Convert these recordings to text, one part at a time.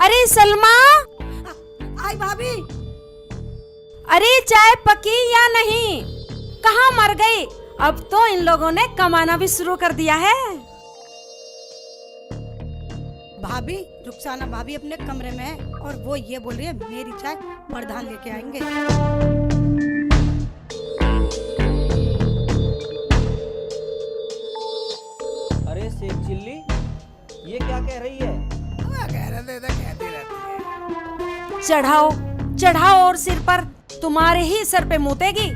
अरे सलमा, आई भाभी। अरे चाय पकी या नहीं? कहाँ मर गई? अब तो इन लोगों ने कमाना भी शुरू कर दिया है। भाभी, रुखसाना भाभी अपने कमरे में है और वो ये बोल रही है मेरी चाय प्रधान लेके आएंगे। अरे शेख चिल्ली, ये क्या कह रही है? कहती रहती है। चढ़ाओ चढ़ाओ और सिर पर, तुम्हारे ही सर पे मुतेगी।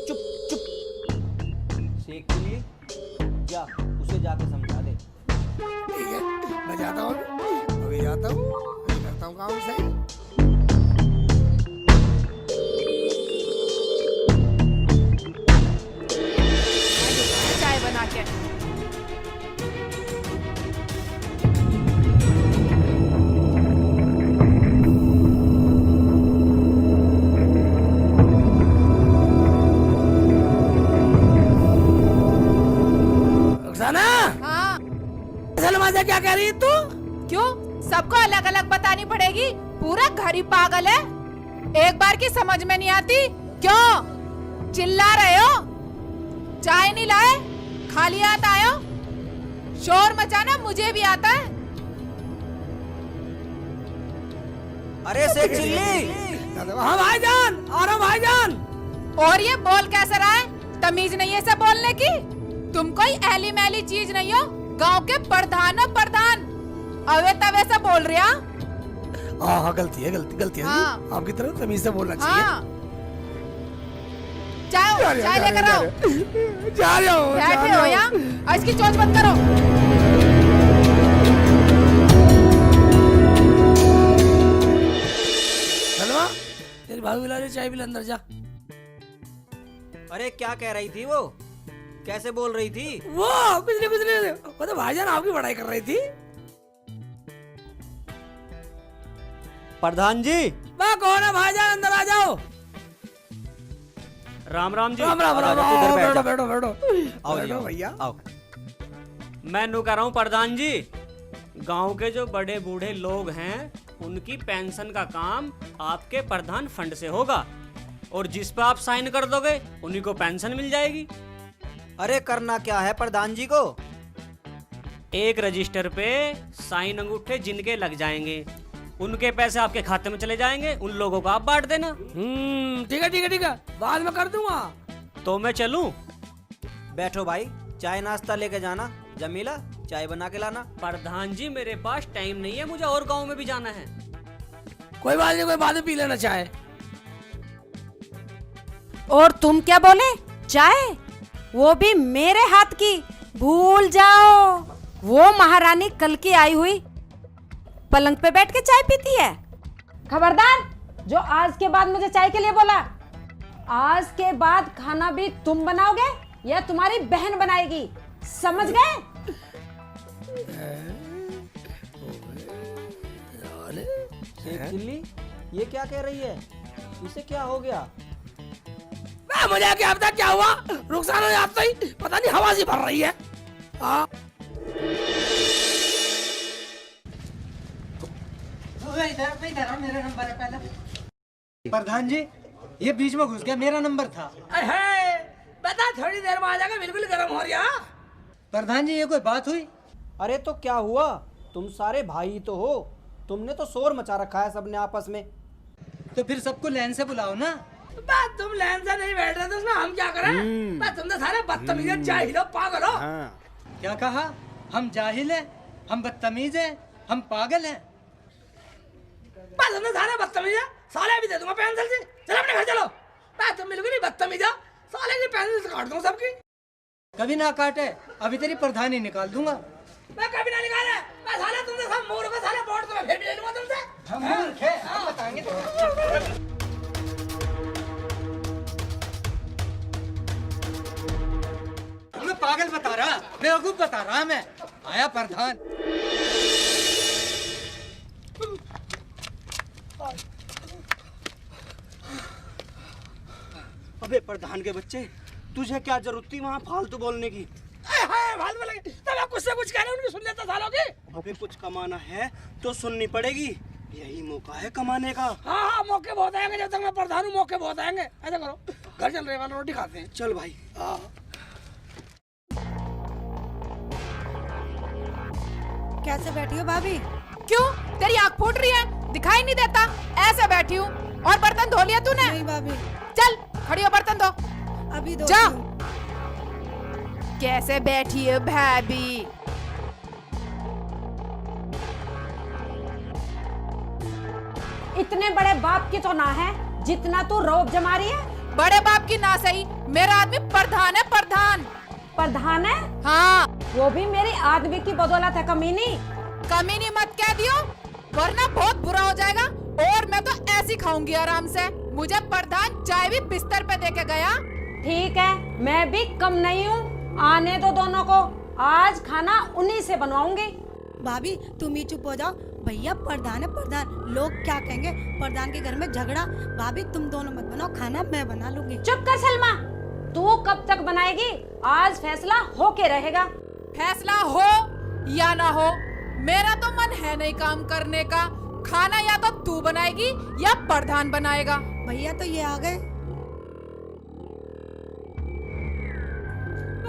चुप चुप। शेख चिल्ली, जा उसे जाके समझा दे। ठीक है, मैं जाता हूँ, अभी जाता हूँ, करता हूँ काम सही। चाय बना के। रुखसाना, हाँ, सलमा से क्या कह रही है तू? क्यों सबको अलग अलग बतानी पड़ेगी? पूरा घर ही पागल है। एक बार की समझ में नहीं आती? क्यों चिल्ला रहे हो? चाय नहीं लाए? खाली हाथ आए हो? शोर मचाना मुझे भी आता है। अरे शेख चिल्ली, हाँ भाईजान, आ रहा हूँ भाईजान। और ये बोल कैसे रहा है? तमीज नहीं है सब बोलने की? तुम कोई ऐली मैली चीज नहीं हो, गांव के प्रधान हो प्रधान। अवे तवे से बोल रहे हो? हाँ, गलती है, गलती है। हाँ। आपकी तरफ तमीज से बोलना चाहिए। हाँ, चाय लेकर आओ। जा रहा हूँ। बैठे हो यहाँ, और इसकी चोंच बंद करो। सलमा, तेरी भाभी बुला रही, चाय पिला, अंदर जा। अरे क्या कह रही थी वो? कैसे बोल रही थी? वो कुछ नहीं, वो तो भाईजान आपकी बड़ाई कर रही थी। प्रधान जी। वाह, कौन है भाईजान? अंदर आ जाओ। राम राम जी। राम राम राम तू इधर राम, बैठ जा। बैठो बैठो आओ जी, बैठो आओ, भैया। आओ। मैं नू कह रहा हूँ प्रधान जी, गांव के जो बड़े बूढ़े लोग हैं उनकी पेंशन का काम आपके प्रधान फंड से होगा, और जिस पे आप साइन कर दोगे उन्हीं को पेंशन मिल जाएगी। अरे करना क्या है प्रधान जी को? एक रजिस्टर पे साइन अंगूठे जिनके लग जाएंगे उनके पैसे आपके खाते में चले जाएंगे, उन लोगों को आप बांट देना। ठीक है ठीक है ठीक है, बाद में कर दूंगा। तो मैं चलूं? बैठो भाई, चाय नाश्ता लेके जाना। जमीला, चाय बना के लाना। प्रधान जी मेरे पास टाइम नहीं है, मुझे और गांव में भी जाना है। कोई बात नहीं, कोई बाद में पी लेना चाय। और तुम क्या बोले? चाय? वो भी मेरे हाथ की? भूल जाओ, वो महारानी कल की आई हुई पलंग पे बैठ के चाय पीती है। खबरदार, जो आज के बाद मुझे चाय के लिए बोला, आज के बाद खाना भी तुम बनाओगे या तुम्हारी बहन बनाएगी, समझ गए? शेख चिल्ली, ये क्या कह रही है? इसे क्या हो गया? मुझे क्या पता क्या हुआ। रुखसाना आप तो ही पता नहीं हवा सी भर रही है। हाँ, मेरा नंबर है पहले। प्रधान जी, ये बीच में घुस गया, मेरा नंबर था। बता, थोड़ी देर में आ जाएगा, बिल्कुल गर्म हो रही है। प्रधान जी, ये कोई बात हुई? अरे तो क्या हुआ? तुम सारे भाई तो हो, तुमने तो शोर मचा रखा है सबने आपस में। तो फिर सबको लाइन से बुलाओ ना। बात तुम लाइन से नहीं बैठ रहे तो उसमें हम क्या करें? बात तुम तो सारे बदतमीज हैं, जाहिल हो, पागल हो। क्या कहा? हम जाहिल हैं, हम बदतमीज हैं, हम पागल हैं। बात तुम तो सारे बदतमीज हैं, साले भी दे दूंगा पेंसिल से। चलो अपने घर चलो। बात तुम बिल्कुल ही बदतमीज हो, साले की पेंसिल से काट दूंगा सबकी। कभी ना काटे, अभी तेरी प्रधानी निकाल दूंगा। मैं कभी ना निकाले। मैं साले तुमसे सब मूर्ख हो, साले वोट तुम्हें फिर भी ले लूंगा तुमसे। हम मूर्ख हैं, हम बताएंगे तुमको। तुम्हें पागल बता रहा, बेवकूफ बता रहा मैं। आया प्रधान। अबे प्रधान के बच्चे, तुझे क्या जरूरत थी वहाँ फालतू बोलने की? फालतू में लगे। तब आप कुछ से कुछ कह रहे उनकी सुन लेता सालों की। अबे कुछ कमाना है तो सुननी पड़ेगी, यही मौका है कमाने का। हाँ मौके बहुत आएंगे, जब तक मैं प्रधान हूँ मौके बहुत आएंगे। ऐसा करो, घर चल रहे वाला रोटी खाते हैं। चल भाई। कैसे बैठी हो भाभी? क्यों, तेरी आँख फूट रही है? दिखाई नहीं देता? ऐसे बैठी हूँ। और बर्तन धो लिया तूने? नहीं भाभी, चल खड़ी हो, बर्तन धो। अभी दो। जा। कैसे बैठी है भाभी? इतने बड़े बाप की तो ना है जितना तू रौब जमा रही है। बड़े बाप की ना सही, मेरा आदमी प्रधान है, प्रधान। प्रधान है? हाँ। वो भी मेरी आदमी की बदौलत है कमीनी। कमीनी मत कह दियो, वरना बहुत बुरा हो जाएगा। और मैं तो ऐसी खाऊंगी आराम से। मुझे प्रधान चाय भी बिस्तर पे देके गया। ठीक है, मैं भी कम नहीं हूँ। आने दो दोनों को, आज खाना उन्हीं से बनवाऊंगी। भाभी तुम ही चुप हो जाओ। भैया प्रधान है प्रधान, लोग क्या कहेंगे? प्रधान के घर में झगड़ा। भाभी तुम दोनों मत बनाओ, खाना मैं बना लूंगी। चुप कर सलमा, तू कब तक बनाएगी? आज फैसला होके रहेगा। फैसला हो या ना हो, मेरा तो मन है नहीं काम करने का। खाना या तो तू बनाएगी या प्रधान बनाएगा। भैया तो ये आ गए।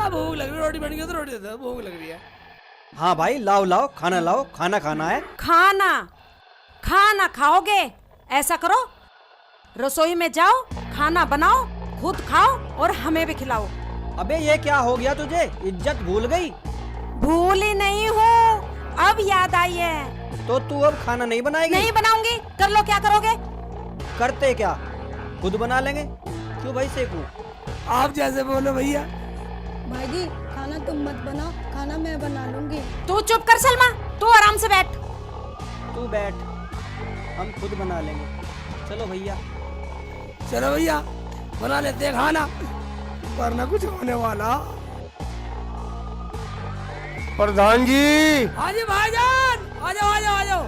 भूख लग रही है, रोटी बन गई तो रोटी दे दो, भूख लग रही है। हाँ भाई लाओ लाओ, खाना लाओ, खाना खाना है। खाना खाना खाओगे? ऐसा करो, रसोई में जाओ, खाना बनाओ, खुद खाओ और हमें भी खिलाओ। अबे ये क्या हो गया तुझे, इज्जत भूल गई? भूली नहीं हूँ, अब याद आई है। तो तू अब खाना नहीं बनाएगी? नहीं बनाऊंगी। कर लो, क्या करोगे? करते क्या, खुद बना लेंगे। क्यों भाई सेकू? आप जैसे बोलो भैया। भाई जी खाना तुम मत बनाओ, खाना मैं बना लूंगी। तू चुप कर सलमा, तू आराम से बैठ। तू बैठ, हम खुद बना लेंगे। चलो भैया। चलो भैया बना लेते हैं खाना, वरना कुछ होने वाला। प्रधान जी हाँ जी भाईजान, आ जाओ आ जाओ आ जाओ।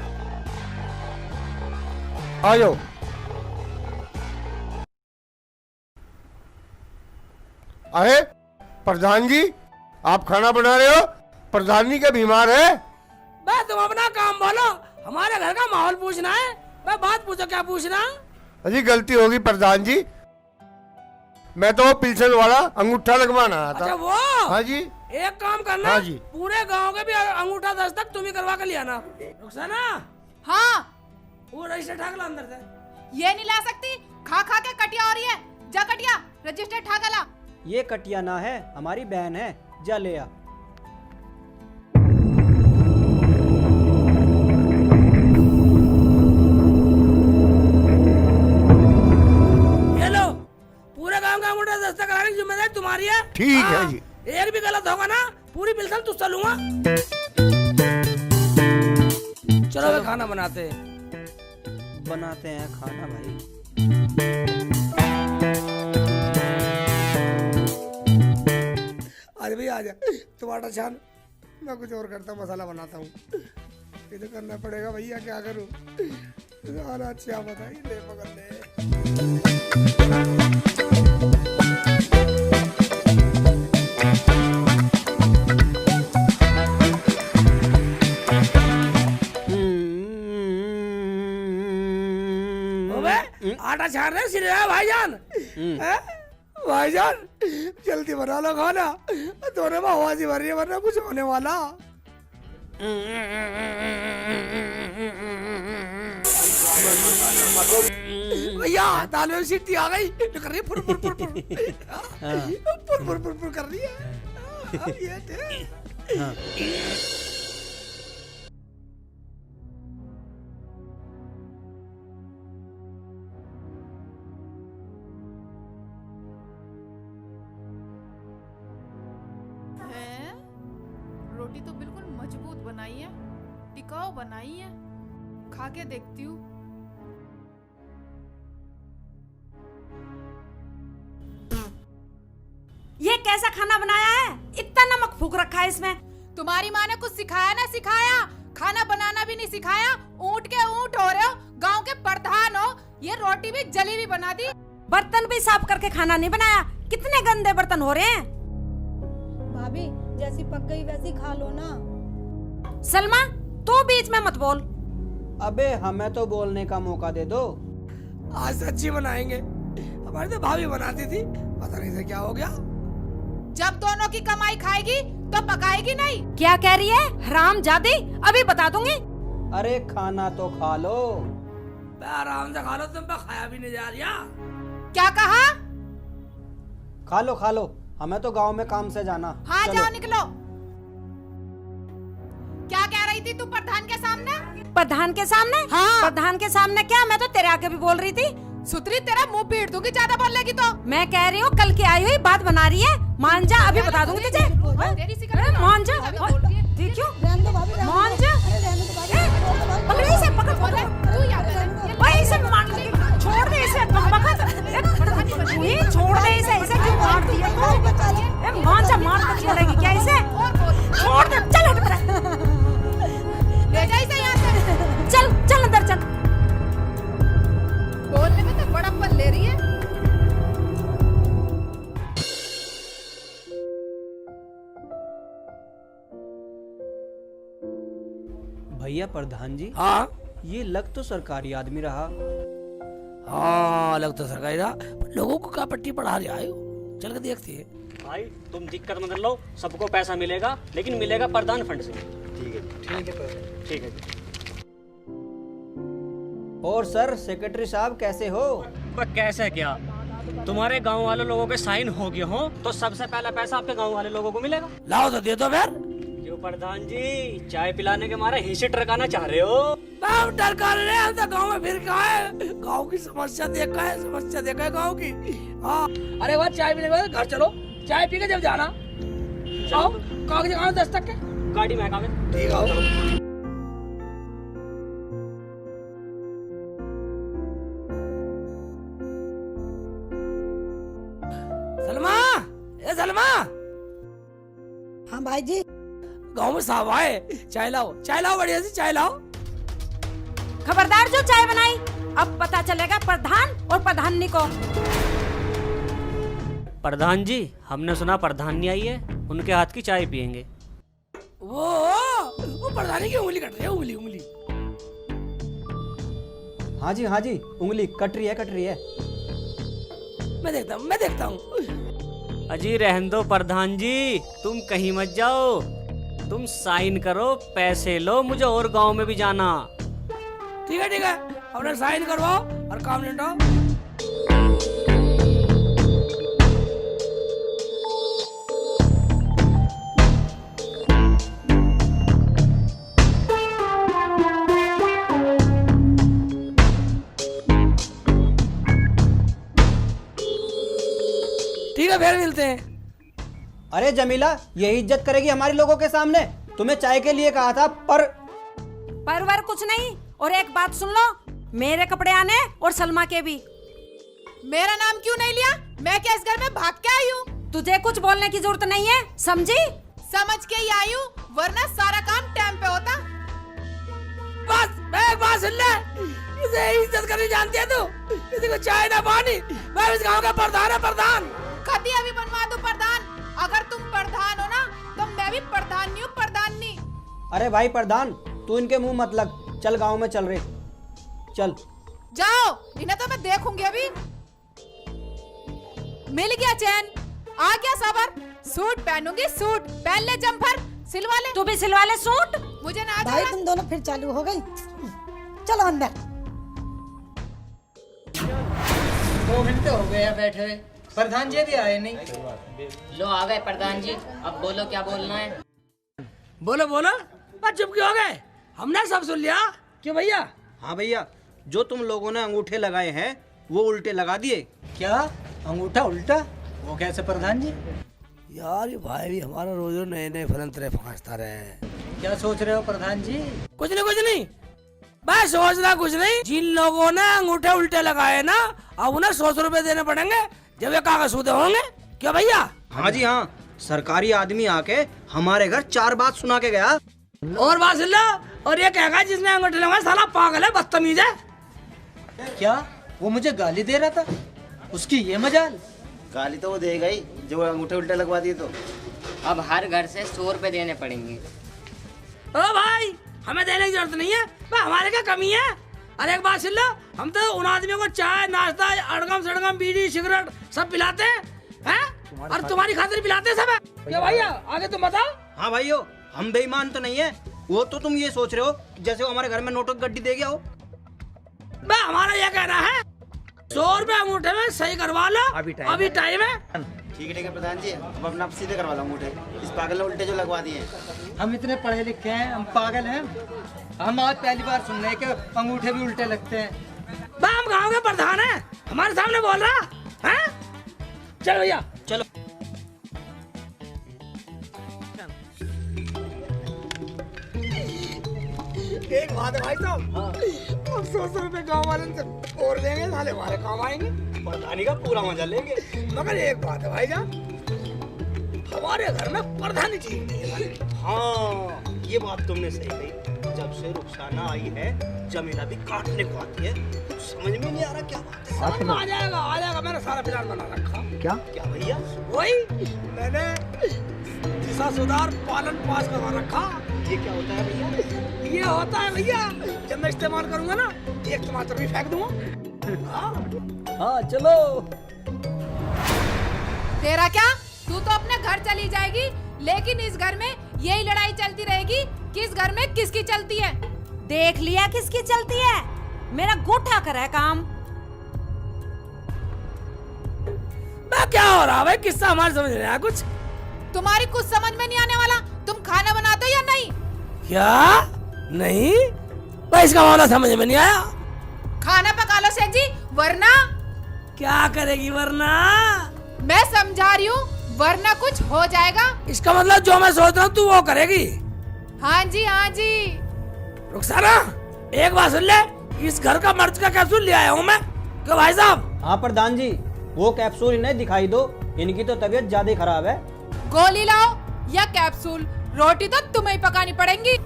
आ जाओ। अरे प्रधान जी, आप खाना बना रहे हो? प्रधान जी क्या बीमार है? बस तुम अपना काम बोलो, हमारे घर का माहौल पूछना है। मैं बात पूछो, क्या पूछना? अजी गलती होगी प्रधान जी, मैं तो वो पिल्सन वाला अंगूठा लगवाना आया था। अच्छा वो? हाँ जी। एक काम करना, हाँ जी। पूरे गांव के भी अंगूठा दस्तक तुम ही करवा के लिया ना। रुखसाना, हाँ। वो रजिस्टर ठाक ला अंदर से। ये नहीं ला सकती, खा खा के कटिया हो रही है। जा कटिया, रजिस्टर ठाका ला। ये कटिया ना है, हमारी बहन है, जा ले आ। ये लो, पूरे गांव का अंगूठा दस्तक कराने की जिम्मेदारी तुम्हारी है। ठीक है हाँ, जी। एक भी गलत होगा ना, पूरी पिल्सन तुझसे लूंगा। चलो वे खाना बनाते हैं। बनाते हैं खाना भाई। आज भैया आजा, टमाटर छान, मैं कुछ और करता हूँ, मसाला बनाता हूँ। ये तो करना पड़ेगा भैया, क्या करूँ? खाना अच्छा बताइए, ले पकड़ ले। आटा छान रहे सिरे भाईजान। हैं? भाईजान जल्दी बना लो खाना, दोनों में आवाज भर रही है, वरना कुछ होने वाला। भैया दाल में सीटी आ गई, कर रही है फुर फुर फुर फुर फुर फुर फुर फुर कर रही है। ये रोटी तो बिल्कुल मजबूत बनाई है, टिकाऊ बनाई है। खा के देखती हूँ। ये कैसा खाना बनाया है? इतना नमक फूक रखा है इसमें। तुम्हारी माँ ने कुछ सिखाया ना सिखाया? खाना बनाना भी नहीं सिखाया। ऊँट के ऊँट हो रहे हो, गांव के प्रधान हो। ये रोटी भी जली भी बना दी। बर्तन भी साफ करके खाना नहीं बनाया। कितने गंदे बर्तन हो रहे हैं। भाभी जैसी पक गई वैसी खा लो ना। सलमा तू बीच में मत बोल। अबे हमें तो बोलने का मौका दे दो। आज सच्ची बनाएंगे। हमारी तो भाभी बनाती थी, पता नहीं से क्या हो गया। जब दोनों की कमाई खाएगी तो पकाएगी नहीं। क्या कह रही है हरामजादी? अभी बता दूंगी। अरे खाना तो खा लो। आराम से खा लो, तुम पे खाया भी नहीं जा रहा। क्या कहा? खा लो, हमें तो गांव में काम से जाना। हाँ चलो। जाओ निकलो। क्या कह रही थी तू प्रधान के सामने? प्रधान के सामने? हाँ। प्रधान के सामने क्या? मैं तो तेरे आगे भी बोल रही थी। सुतरी तेरा मुंह पीट दूंगी ज्यादा बोलेगी तो। मैं कह रही हूँ कल की आई हुई बात बना रही है। मान जा, अभी बता दूंगी तुझे। तेरी सिगरेट मान जा। देखियो रहने दो भाभी, रहने दो। मान जा। अरे रहने दो भाभी, पकड़ इसे, पकड़। तू याद ओए इसे छोड़ दे इसे। ये छोड़ दे इसे क्यों मार दिया तू? मान जा, मार कर छोड़ेगी क्या इसे? छोड़ दे, चल हट पड़ा। ले जा इसे यहाँ से। चल अंदर चल। बोलने में तो बड़प्पन ले रही है। भैया प्रधान जी, हाँ ये लग तो सरकारी आदमी रहा। हाँ, लग तो सरकारी रहा, पर लोगों को क्या पट्टी पढ़ा रहा है? चल के देखते हैं। भाई तुम दिक्कत मत लो, सबको पैसा मिलेगा, लेकिन मिलेगा प्रधान फंड से। ठीक है। और सर सेक्रेटरी साहब कैसे हो? पर कैसे क्या? तुम्हारे गांव वाले लोगों के साइन हो गए हो तो सबसे पहला पैसा आपके गांव वाले लोगों को मिलेगा। लाओ तो दे दो फिर। क्यों प्रधान जी, चाय पिलाने के मारे हिस्से टरकाना चाह रहे हो? हम टरका रहे हैं, हम तो गाँव में फिर कहा है, गाँव की समस्या देखा है गाँव की। हाँ, अरे वह चाय पीने के बाद घर चलो, चाय पी के जब जाना। आओ, कागज दिखाओ 10 तक के। गाड़ी में कागज। ठीक है। सलमा, हाँ भाई जी। गाँव में साहब आए, चाय लाओ बढ़िया सी चाय लाओ। खबरदार जो चाय बनाई, अब पता चलेगा प्रधान और प्रधानी को। प्रधान जी, हमने सुना प्रधानी आई है, उनके हाथ की चाय पियेंगे। वो प्रधानी की उंगली कट रही है, उंगली। हाँ जी, उंगली कट रही है। मैं देखता हूँ। अजी रहने दो प्रधान जी, तुम कहीं मत जाओ, तुम साइन करो, पैसे लो, मुझे और गांव में भी जाना। ठीक है, अपने साइन करवाओ और काम निपटाओ। ठीक है, फिर मिलते हैं। अरे जमीला, यही इज्जत करेगी हमारी लोगों के सामने? तुम्हें चाय के लिए कहा था परवर कुछ नहीं। और एक बात सुन लो, मेरे कपड़े आने और सलमा के भी। मेरा नाम क्यों नहीं लिया? मैं क्या इस घर में भाग के आई हूँ? तुझे कुछ बोलने की जरूरत नहीं है, समझी? समझ के ही आई हूँ, वरना सारा काम टाइम पे होता। बस मैं एक बात सुन ले, इसे इज्जत करनी जानती है तू? किसी को चाय ना पानी, मैं इस गांव का प्रधान। कभी अभी बनवा दो प्रधान। अगर तुम प्रधान हो ना तो मैं भी प्रधान नहीं हूँ, प्रधानी। अरे भाई प्रधान, तू इनके मुंह मत लग, चल गांव में चल रहे। चल जाओ, इन्हें तो मैं देखूंगी अभी। मिल गया चैन, आ गया सबर। सूट पहनूंगी, सूट पहन ले, जम्पर सिलवा ले। तू भी सिलवा ले सूट। मुझे ना भाई तुम दोनों फिर चालू हो गई। चलो अंदर। 2 घंटे हो गए हैं बैठे हुए, प्रधान जी भी आए नहीं। लो आ गए प्रधान जी, अब बोलो क्या बोलना है। बोलो बस चुप क्यों हो गए? हमने सब सुन लिया। क्यों भैया? हाँ भैया, जो तुम लोगों ने अंगूठे लगाए हैं वो उल्टे लगा दिए। क्या अंगूठा उल्टा? वो कैसे प्रधान जी? यार ये भाई भी हमारा रोज नए फलंतरे फांसता रहे। क्या सोच रहे हो प्रधान जी? कुछ नहीं, मैं सोच रहा कुछ नहीं। जिन लोगों ने अंगूठे उल्टे लगाए ना, अब उन्हें 100 रुपए देने पड़ेंगे जब ये कागज सूदे होंगे। क्या भैया? हाँ जी हाँ, सरकारी आदमी आके हमारे घर 4 बात सुना के गया। और बात सुन लो, और ये कहेगा जिसने अंगूठे लगाए साला पागल है, बदतमीज है। क्या वो मुझे गाली दे रहा था? उसकी ये मजाल। गाली तो वो देगा ही, जो अंगूठे उल्टे लगवा दिए तो। अब हर घर से 100 रुपए देने पड़ेंगे। ओ भाई, हमें देने की जरूरत नहीं है, हमारे क्या कमी है? अरे एक बात सुन लो, हम तो उन आदमियों को चाय नाश्ता अड़गम सड़गम बीड़ी सिगरेट सब पिलाते हैं, और तुम्हारी खातिर पिलाते हैं सब। क्या भैया आगे तुम बताओ। हाँ भाइयों, हम बेईमान तो नहीं है। वो तो तुम ये सोच रहे हो जैसे वो हमारे घर में नोटों की गड्डी दे गया हो। हमारा ये कहना है 100 रुपए अंगूठे में सही करवा लो, अभी टाइम है। ठीक है प्रधान जी, अब अपना सीधे करवा लो अंगूठे। इस पागल ने उल्टे जो लगवा दिए। हम इतने पढ़े लिखे हैं, हम पागल हैं? हम आज पहली बार सुन रहे हैं कि अंगूठे भी उल्टे लगते हैं। हम गांव के प्रधान हैं, हमारे सामने बोल रहा है? चलो भैया चलो। एक बात है भाई साहब, हम 100 रुपए गाँव वाले से और लेंगे, साले हमारे काम आएंगे, प्रधानी का पूरा मजा लेंगे। मगर एक बात है भाई जान, हमारे घर में प्रधानी चीज नहीं है। हाँ, ये बात तुमने सही कही। जब से रुखसाना आई है, जमीला भी काटने को आती है। कुछ समझ में नहीं आ रहा क्या बात है। समझ में आ जाएगा। मैंने सारा प्लान बना रखा। क्या क्या भैया? वही मैंने दिशा सुधार पालन पास करवा रखा। ये क्या होता है भैया? ये होता है भैया, जब मैं इस्तेमाल करूंगा ना, एक टमाटर भी फेंक दूंगा। हाँ चलो। तेरा क्या, तू तो अपने घर चली जाएगी, लेकिन इस घर में यही लड़ाई चलती रहेगी, किस घर में किसकी चलती है। देख लिया किसकी चलती है। मेरा गोठा कर है काम। क्या हो रहा है भाई? किस्सा हमारे समझ नहीं आया कुछ। तुम्हारी कुछ समझ में नहीं आने वाला। तुम खाना बनाते हो या नहीं? क्या नहीं भाई, इसका मामला समझ में नहीं आया। खाना पका लो सेठ जी, वरना क्या करेगी वरना? मैं समझा रही हूँ, वरना कुछ हो जाएगा। इसका मतलब जो मैं सोच रहा हूँ तू वो करेगी। हाँ जी हाँ जी। रुखसाना एक बात सुन ले, इस घर का मर्ज का कैप्सूल ले आया हूँ मैं। क्यों भाई साहब? हाँ प्रधान जी, वो कैप्सूल इन्हें दिखाई दो, इनकी तो तबीयत ज्यादा ही खराब है। गोली लाओ या कैप्सूल, रोटी तो तुम्हें ही पकानी पड़ेगी।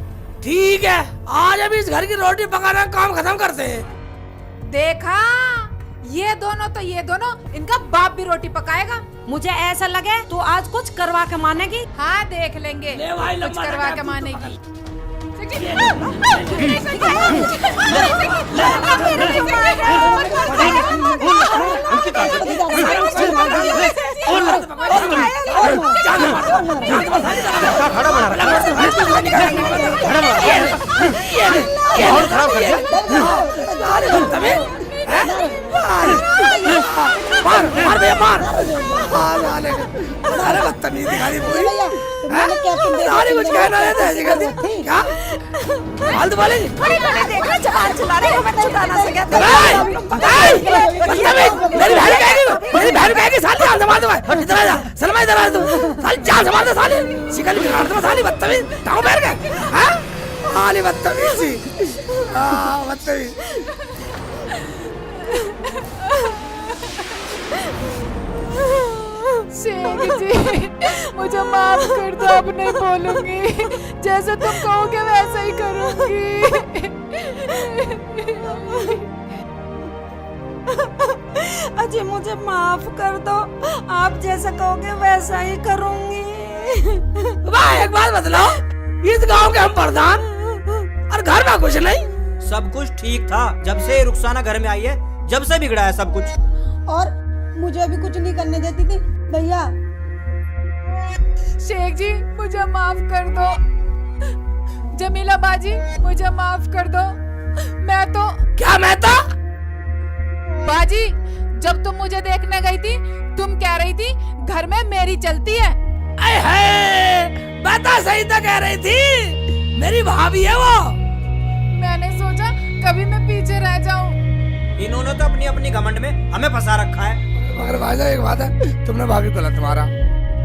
ठीक है, आज अभी इस घर की रोटी पकाना काम खत्म करते हैं। देखा, ये दोनों इनका बाप भी रोटी पकाएगा। मुझे ऐसा लगे तो आज कुछ करवा के मानेगी। हाँ देख लेंगे, ले भाई, कुछ लंबा करवा लगा के तू मानेगी। अरे बदतमीजी दिखाई पूरी। सारे कुछ कहना रहता है क्या? फालतू बोलेगी। मेरी बहन कहेगी साली जान संभाल दो, इधर आ जा, सलमा इधर आ तू, साली जान संभाल दो, साली शिकल भी काट दो, साली बदतमीज, टांग पैर के, हैं? साली बदतमीजी, बदतमीज। शेख जी, मुझे माफ कर दो, अब नहीं बोलूंगी। जैसे तुम कहोगे वैसा ही करूंगी। अजी मुझे माफ कर दो, आप जैसा कहोगे वैसा ही करूंगी। वाह, एक बात बतलाओ, इस गांव के हम प्रधान और घर में कुछ नहीं। सब कुछ ठीक था जब से रुखसाना घर में आई है, जब से बिगड़ा है सब कुछ। और मुझे भी कुछ नहीं करने देती थी भैया। शेख जी मुझे माफ कर दो, जमीला बाजी मुझे माफ कर दो। मैं तो बाजी, जब तुम मुझे देखने गई थी, तुम कह रही थी घर में मेरी चलती है। बता, सही तो कह रही थी, मेरी भाभी है वो। मैंने सोचा कभी मैं पीछे रह जाऊं। इन्होंने तो अपनी अपनी घमंड में हमें फंसा रखा है। मगर भाई एक बात है, तुमने भाभी को गलत मारा।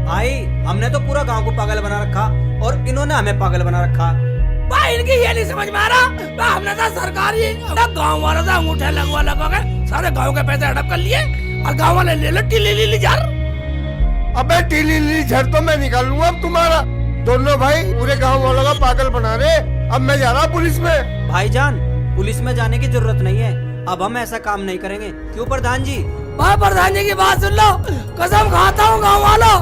भाई हमने तो पूरा गांव को पागल बना रखा और इन्होंने हमें पागल बना रखा। भाई इनकी ये नहीं समझ में आ रहा, हमने तो सरकारी गाँव वालों से अंगूठे लगवा के सारे गाँव के पैसे हड़प कर लिए और गाँव वाले ले लो टीली झर। अबे टीली झर तो मैं निकालूंगा अब तुम्हारा। दोनों भाई पूरे गांव वालों का पागल बना रहे। अब मैं जा रहा पुलिस में। भाईजान, पुलिस में जाने की जरूरत नहीं है, अब हम ऐसा काम नहीं करेंगे। क्यों प्रधान जी? भाई प्रधान जी की बात सुन लो, कसम खाता हूँ गाँव वालों,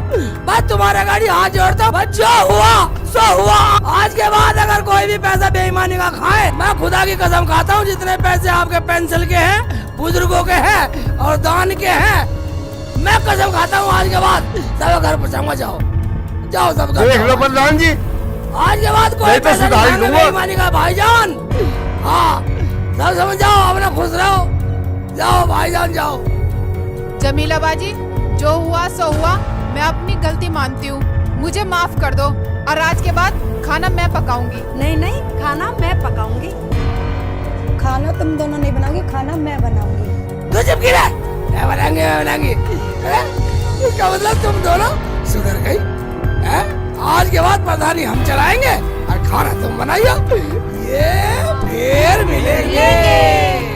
मैं तुम्हारे गाड़ी हाथ जोड़ता हूँ, जो हुआ सो हुआ। आज के बाद अगर कोई भी पैसा बेईमानी का खाए, मैं खुदा की कसम खाता हूँ, जितने पैसे आपके पेंशन के हैं, बुजुर्गों के हैं और दान के हैं, मैं कसम खाता हूँ आज के बाद सब घर पहुँचाऊंगा। जाओ जाओ सब घर देख लो प्रधान जी, आज के बाद कोई नहीं तो पैसा सुधार नहीं दूंगा। बेईमानी का भाईजान। हाँ सब समझ जाओ, अपना खुश रहो, जाओ भाईजान जाओ। जमीला बाजी, जो हुआ सो हुआ, मैं अपनी गलती मानती हूँ, मुझे माफ कर दो और आज के बाद खाना मैं पकाऊंगी। नहीं नहीं, खाना मैं पकाऊंगी। खाना तुम दोनों नहीं बनाओगे, खाना मैं बनाऊंगी। तो चुप की रह, मैं बनाएंगे। इसका मतलब तुम दोनों सुधर गई है? आज के बाद प्रधानी हम चलाएंगे और खाना तुम बनाइयो, ये फिर मिलेंगे।